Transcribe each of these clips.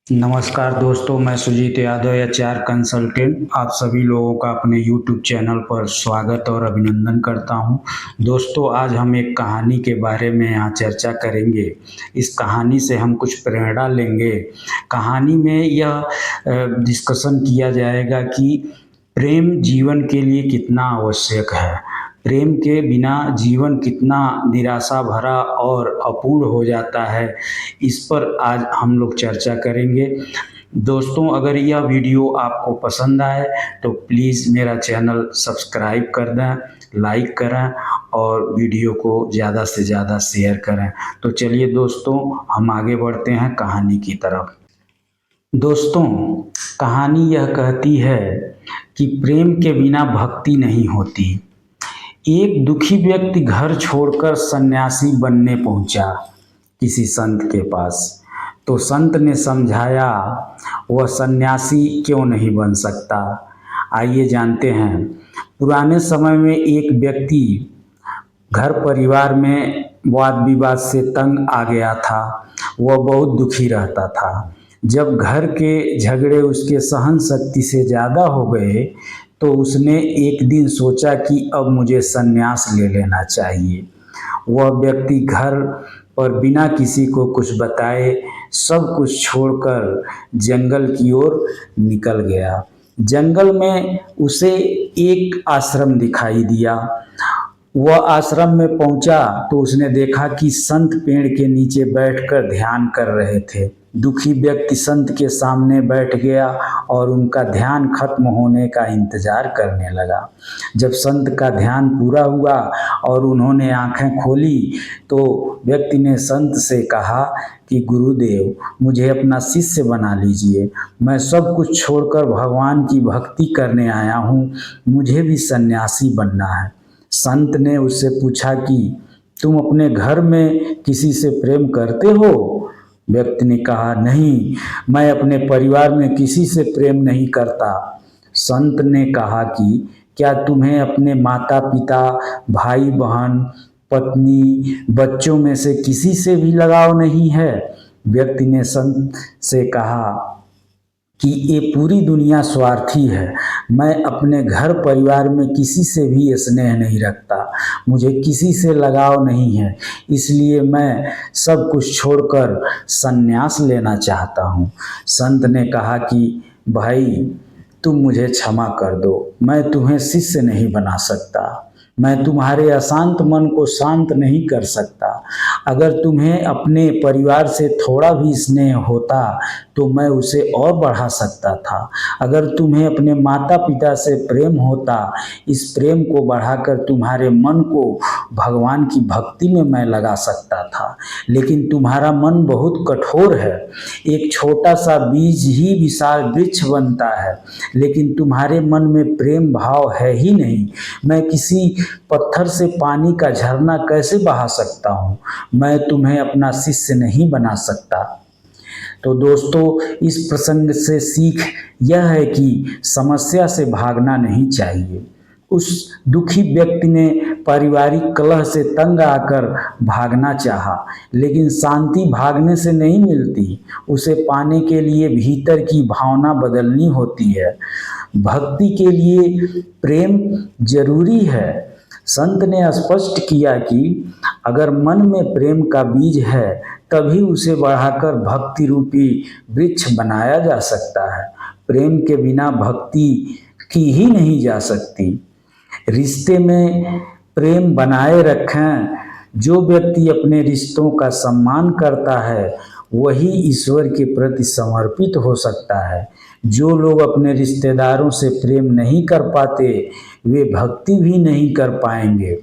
नमस्कार दोस्तों, मैं सुजीत यादव एचआर कंसल्टेंट आप सभी लोगों का अपने यूट्यूब चैनल पर स्वागत और अभिनंदन करता हूं। दोस्तों, आज हम एक कहानी के बारे में यहाँ चर्चा करेंगे। इस कहानी से हम कुछ प्रेरणा लेंगे। कहानी में यह डिस्कशन किया जाएगा कि प्रेम जीवन के लिए कितना आवश्यक है। प्रेम के बिना जीवन कितना निराशा भरा और अपूर्ण हो जाता है, इस पर आज हम लोग चर्चा करेंगे। दोस्तों, अगर यह वीडियो आपको पसंद आए तो प्लीज़ मेरा चैनल सब्सक्राइब कर दें, लाइक करें और वीडियो को ज़्यादा से ज़्यादा शेयर करें। तो चलिए दोस्तों, हम आगे बढ़ते हैं कहानी की तरफ। दोस्तों, कहानी यह कहती है कि प्रेम के बिना भक्ति नहीं होती। एक दुखी व्यक्ति घर छोड़कर सन्यासी बनने पहुंचा किसी संत के पास। तो संत ने समझाया वह सन्यासी क्यों नहीं बन सकता। आइए जानते हैं। पुराने समय में एक व्यक्ति घर परिवार में वाद विवाद से तंग आ गया था। वह बहुत दुखी रहता था। जब घर के झगड़े उसके सहन शक्ति से ज़्यादा हो गए तो उसने एक दिन सोचा कि अब मुझे संन्यास ले लेना चाहिए। वह व्यक्ति घर पर बिना किसी को कुछ बताए सब कुछ छोड़कर जंगल की ओर निकल गया। जंगल में उसे एक आश्रम दिखाई दिया। वह आश्रम में पहुंचा तो उसने देखा कि संत पेड़ के नीचे बैठकर ध्यान कर रहे थे। दुखी व्यक्ति संत के सामने बैठ गया और उनका ध्यान खत्म होने का इंतजार करने लगा। जब संत का ध्यान पूरा हुआ और उन्होंने आंखें खोली तो व्यक्ति ने संत से कहा कि गुरुदेव, मुझे अपना शिष्य बना लीजिए। मैं सब कुछ छोड़कर भगवान की भक्ति करने आया हूँ। मुझे भी सन्यासी बनना है। संत ने उससे पूछा कि तुम अपने घर में किसी से प्रेम करते हो? व्यक्ति ने कहा, नहीं, मैं अपने परिवार में किसी से प्रेम नहीं करता। संत ने कहा कि क्या तुम्हें अपने माता पिता, भाई बहन, पत्नी, बच्चों में से किसी से भी लगाव नहीं है? व्यक्ति ने संत से कहा कि ये पूरी दुनिया स्वार्थी है। मैं अपने घर परिवार में किसी से भी स्नेह नहीं रखता। मुझे किसी से लगाव नहीं है, इसलिए मैं सब कुछ छोड़कर संन्यास लेना चाहता हूँ। संत ने कहा कि भाई, तुम मुझे क्षमा कर दो। मैं तुम्हें शिष्य नहीं बना सकता। मैं तुम्हारे अशांत मन को शांत नहीं कर सकता। अगर तुम्हें अपने परिवार से थोड़ा भी स्नेह होता तो मैं उसे और बढ़ा सकता था। अगर तुम्हें अपने माता पिता से प्रेम होता, इस प्रेम को बढ़ाकर तुम्हारे मन को भगवान की भक्ति में मैं लगा सकता था। लेकिन तुम्हारा मन बहुत कठोर है। एक छोटा सा बीज ही विशाल वृक्ष बनता है, लेकिन तुम्हारे मन में प्रेम भाव है ही नहीं। मैं किसी पत्थर से पानी का झरना कैसे बहा सकता हूँ? मैं तुम्हें अपना शिष्य नहीं बना सकता। तो दोस्तों, इस प्रसंग से सीख यह है कि समस्या से भागना नहीं चाहिए। उस दुखी व्यक्ति ने पारिवारिक कलह से तंग आकर भागना चाहा, लेकिन शांति भागने से नहीं मिलती। उसे पाने के लिए भीतर की भावना बदलनी होती है। भक्ति के लिए प्रेम जरूरी है। संत ने स्पष्ट किया कि अगर मन में प्रेम का बीज है तभी उसे बढ़ाकर भक्ति रूपी वृक्ष बनाया जा सकता है। प्रेम के बिना भक्ति की ही नहीं जा सकती। रिश्ते में प्रेम बनाए रखें। जो व्यक्ति अपने रिश्तों का सम्मान करता है वही ईश्वर के प्रति समर्पित हो सकता है। जो लोग अपने रिश्तेदारों से प्रेम नहीं कर पाते वे भक्ति भी नहीं कर पाएंगे।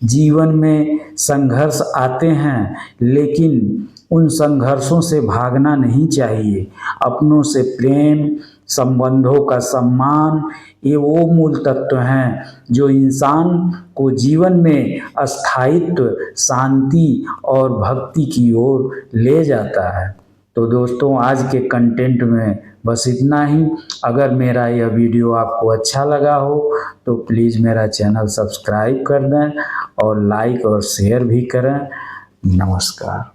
जीवन में संघर्ष आते हैं, लेकिन उन संघर्षों से भागना नहीं चाहिए। अपनों से प्रेम, संबंधों का सम्मान, ये वो मूल तत्व हैं जो इंसान को जीवन में स्थायित्व, शांति और भक्ति की ओर ले जाता है। तो दोस्तों, आज के कंटेंट में बस इतना ही। अगर मेरा यह वीडियो आपको अच्छा लगा हो तो प्लीज़ मेरा चैनल सब्सक्राइब कर दें और लाइक और शेयर भी करें। नमस्कार।